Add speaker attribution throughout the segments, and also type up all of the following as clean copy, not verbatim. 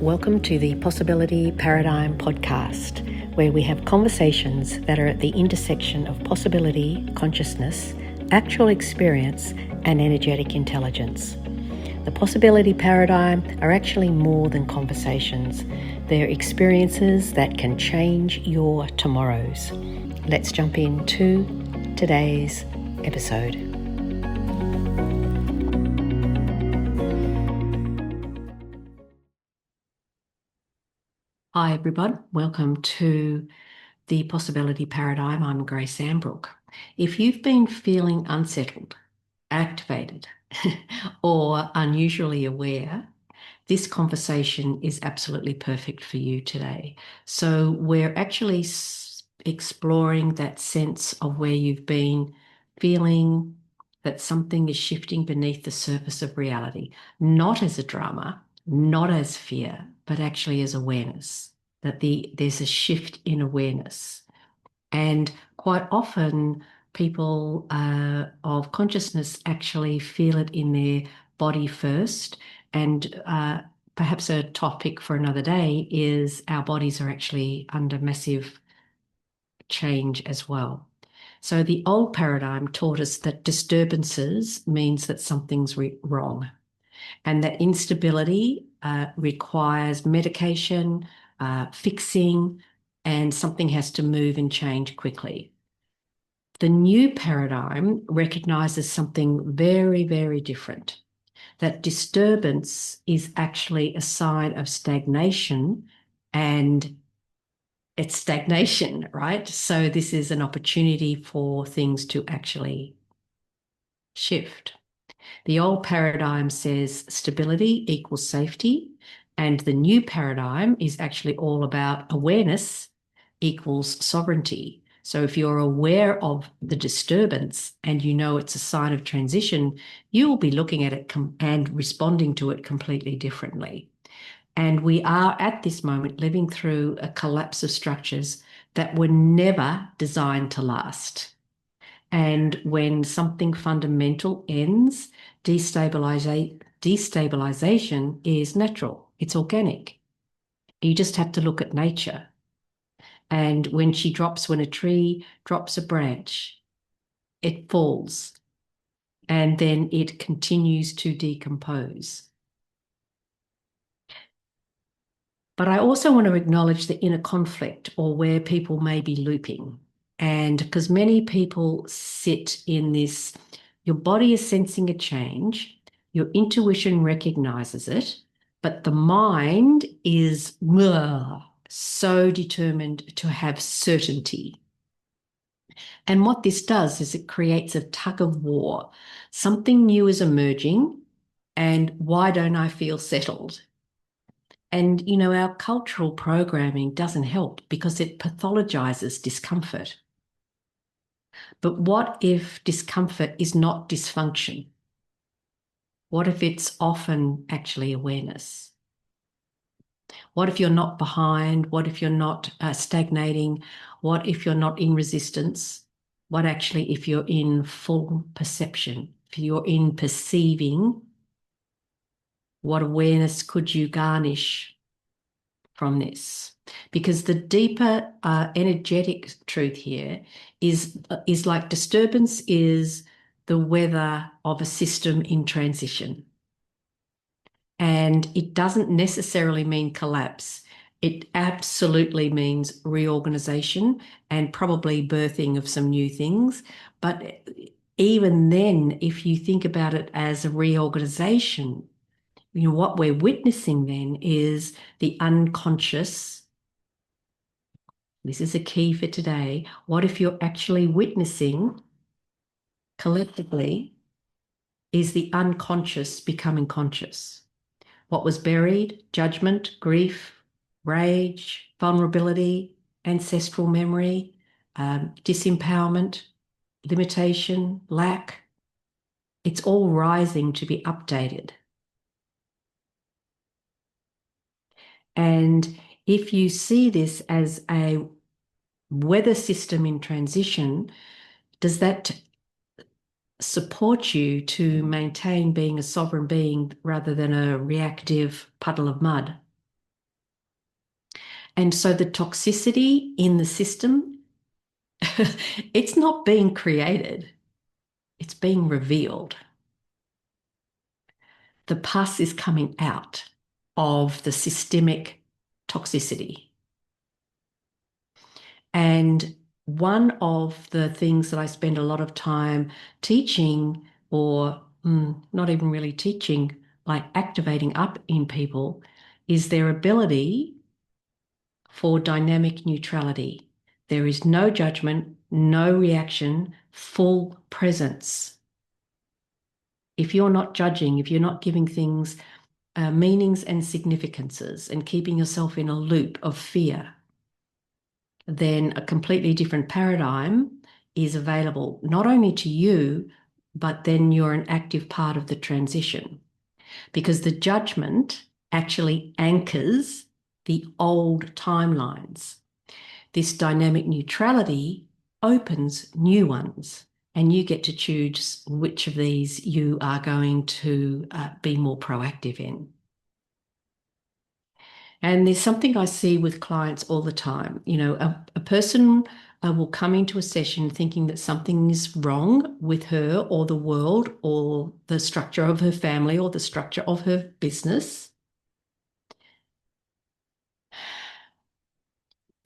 Speaker 1: Welcome to the Possibility Paradigm podcast, where we have conversations that are at the intersection of possibility, consciousness, actual experience, and energetic intelligence. The Possibility Paradigm are actually more than conversations. They're experiences that can change your tomorrows. Let's jump into today's episode. Hi everyone, welcome to the Possibility Paradigm. I'm Grace Ambrook. If you've been feeling unsettled, activated, or unusually aware, this conversation is absolutely perfect for you today. So we're actually exploring that sense of where you've been feeling that something is shifting beneath the surface of reality, not as a drama, not as fear, but actually as awareness, that there's a shift in awareness. And quite often people of consciousness actually feel it in their body first. And perhaps a topic for another day is our bodies are actually under massive change as well. So the old paradigm taught us that disturbances means that something's wrong, and that instability requires medication, fixing, and something has to move and change quickly. The new paradigm recognizes something very, very different, that disturbance is actually a sign of stagnation, and it's stagnation, right? So this is an opportunity for things to actually shift. The old paradigm says stability equals safety, and the new paradigm is actually all about awareness equals sovereignty. So if you're aware of the disturbance and you know it's a sign of transition, you will be looking at it and responding to it completely differently. And we are at this moment living through a collapse of structures that were never designed to last. And when something fundamental ends, destabilization is natural. It's organic. You just have to look at nature. And when a tree drops a branch, it falls and then it continues to decompose. But I also want to acknowledge the inner conflict, or where people may be looping. And because many people sit in this, your body is sensing a change, your intuition recognizes it, but the mind is so determined to have certainty. And what this does is it creates a tug of war. Something new is emerging, and why don't I feel settled? And, our cultural programming doesn't help because it pathologizes discomfort. But what if discomfort is not dysfunction? What if it's often actually awareness? What if you're not behind? What if you're not stagnating? What if you're not in resistance? What actually if you're in full perception? If you're in perceiving, what awareness could you garnish from this? Because the deeper energetic truth here is like disturbance is the weather of a system in transition. And it doesn't necessarily mean collapse. It absolutely means reorganization and probably birthing of some new things. But even then, if you think about it as a reorganization, what we're witnessing then is the unconscious. This is a key for today. What if you're actually witnessing collectively is the unconscious becoming conscious? What was buried, judgment, grief, rage, vulnerability, ancestral memory, disempowerment, limitation, lack, it's all rising to be updated. And if you see this as a weather system in transition, does that support you to maintain being a sovereign being rather than a reactive puddle of mud? And so the toxicity in the system, it's not being created, it's being revealed. The pus is coming out of the systemic toxicity. And one of the things that I spend a lot of time teaching, or not even really teaching, like activating up in people, is their ability for dynamic neutrality. There is no judgment, no reaction, full presence. If you're not judging, if you're not giving things meanings and significances and keeping yourself in a loop of fear, then a completely different paradigm is available not only to you, but then you're an active part of the transition, because the judgment actually anchors the old timelines. This dynamic neutrality opens new ones, and you get to choose which of these you are going to be more proactive in. And there's something I see with clients all the time. You know, a person will come into a session thinking that something is wrong with her or the world or the structure of her family or the structure of her business.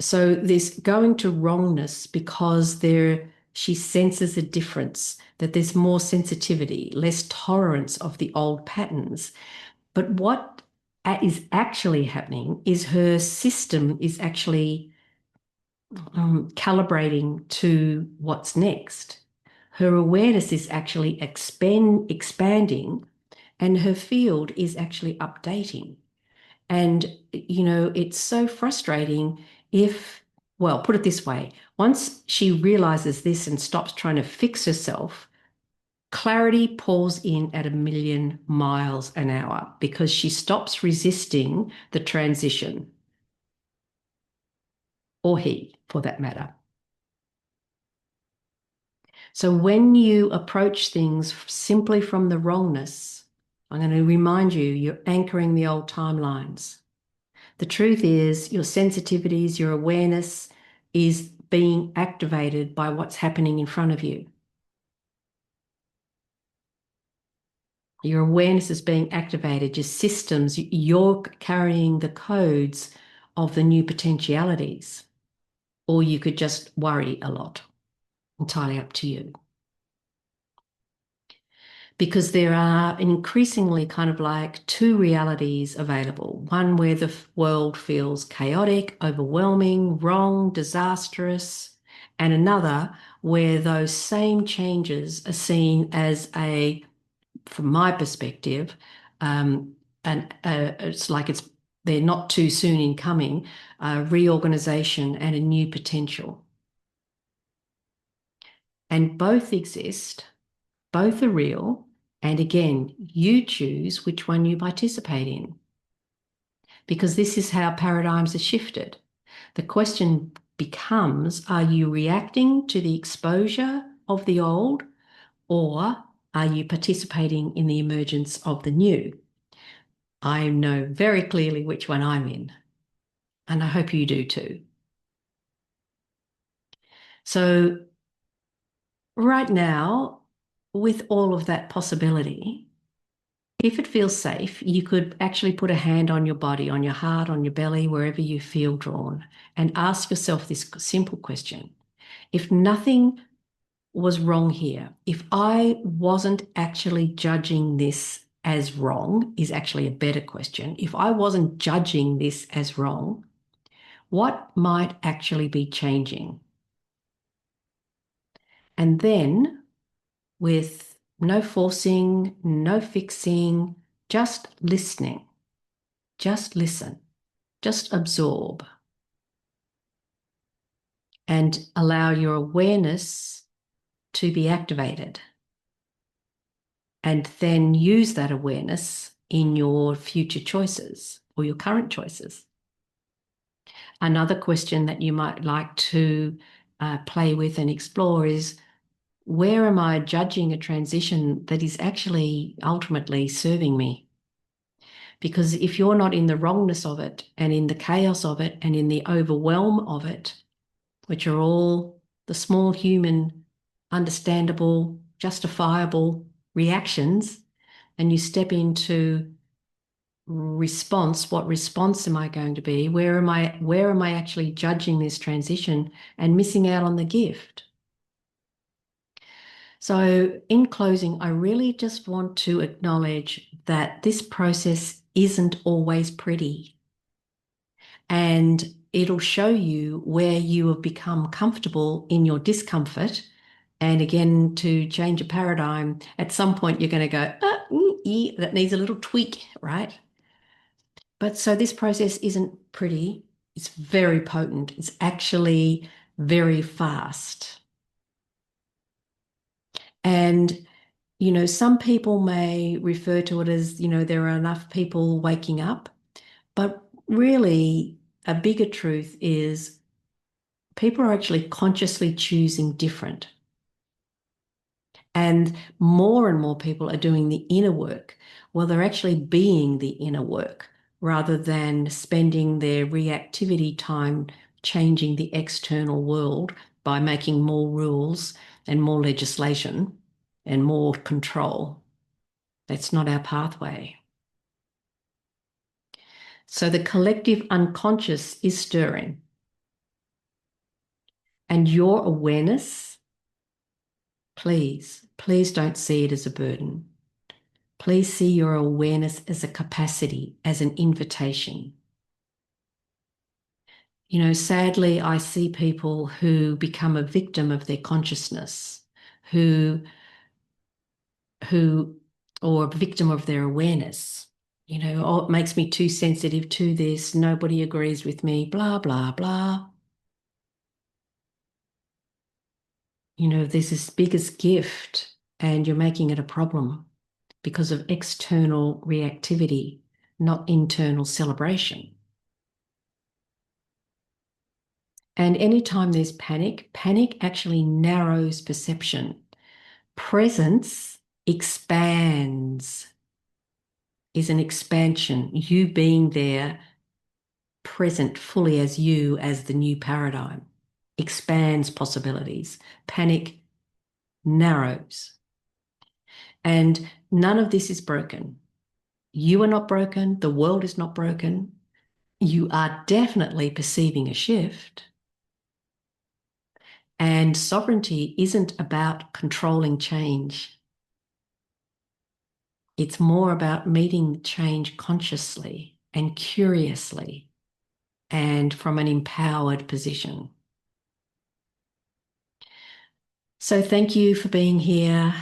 Speaker 1: So this going to wrongness because she senses a difference, that there's more sensitivity, less tolerance of the old patterns. But what is actually happening is her system is actually calibrating to what's next. Her awareness is actually expanding, and her field is actually updating. And, you know, it's so frustrating well, put it this way, once she realizes this and stops trying to fix herself, clarity pours in at 1,000,000 miles an hour because she stops resisting the transition, or he, for that matter. So when you approach things simply from the wrongness, I'm going to remind you, you're anchoring the old timelines. The truth is your sensitivities, your awareness is being activated by what's happening in front of you. Your awareness is being activated, your systems, you're carrying the codes of the new potentialities. Or you could just worry a lot. Entirely up to you. Because there are increasingly kind of like two realities available. One where the world feels chaotic, overwhelming, wrong, disastrous, and another where those same changes are seen as from my perspective, they're not too soon in coming, reorganization and a new potential. And both exist. Both are real, and again, you choose which one you participate in, because this is how paradigms are shifted. The question becomes, are you reacting to the exposure of the old, or are you participating in the emergence of the new? I know very clearly which one I'm in, and I hope you do too. So right now, with all of that possibility, if it feels safe, you could actually put a hand on your body, on your heart, on your belly, wherever you feel drawn, and ask yourself this simple question. If nothing was wrong here, if I wasn't actually judging this as wrong, is actually a better question. If I wasn't judging this as wrong, what might actually be changing? And then, with no forcing, no fixing, just listening. Just listen, just absorb, and allow your awareness to be activated. And then use that awareness in your future choices or your current choices. Another question that you might like to play with and explore is, where am I judging a transition that is actually ultimately serving me? Because if you're not in the wrongness of it and in the chaos of it and in the overwhelm of it, which are all the small human, understandable, justifiable reactions, and you step into response, what response am I going to be? Where am I actually judging this transition and missing out on the gift? So in closing, I really just want to acknowledge that this process isn't always pretty, and it'll show you where you have become comfortable in your discomfort. And again, to change a paradigm, at some point you're going to go, that needs a little tweak, right? But so this process isn't pretty. It's very potent. It's actually very fast. And, some people may refer to it as, there are enough people waking up. But really, a bigger truth is people are actually consciously choosing different. And more people are doing the inner work. Well, they're actually being the inner work rather than spending their reactivity time changing the external world by making more rules and more legislation and more control. That's not our pathway. So the collective unconscious is stirring. And your awareness, please don't see it as a burden. Please see your awareness as a capacity, as an invitation. Sadly, I see people who become a victim of their consciousness, or a victim of their awareness. Oh, it makes me too sensitive to this. Nobody agrees with me, blah, blah, blah. There's this biggest gift and you're making it a problem because of external reactivity, not internal celebration. And anytime there's panic actually narrows perception. Presence expands, is an expansion. You being there, present fully as you, as the new paradigm, expands possibilities. Panic narrows. And none of this is broken. You are not broken. The world is not broken. You are definitely perceiving a shift. And sovereignty isn't about controlling change. It's more about meeting change consciously and curiously and from an empowered position. So thank you for being here,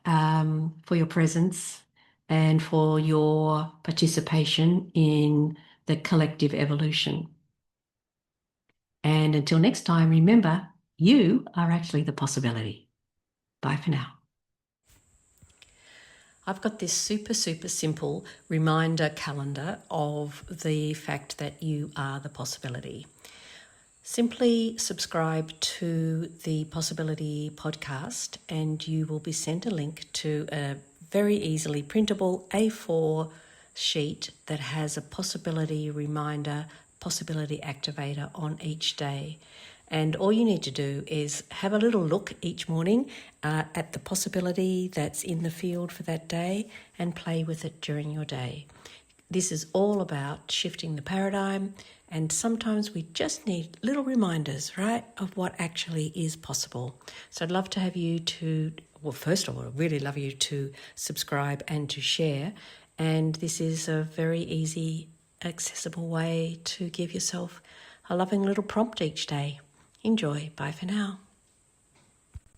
Speaker 1: for your presence and for your participation in the collective evolution. And until next time, remember, you are actually the possibility. Bye for now. I've got this super simple reminder calendar of the fact that you are the possibility. Simply subscribe to the Possibility podcast and you will be sent a link to a very easily printable A4 sheet that has a possibility reminder, possibility activator on each day. And all you need to do is have a little look each morning at the possibility that's in the field for that day and play with it during your day. This is all about shifting the paradigm, and sometimes we just need little reminders, right, of what actually is possible. So I'd love to have you first of all, I'd really love you to subscribe and to share. And this is a very easy, accessible way to give yourself a loving little prompt each day. Enjoy. Bye for now.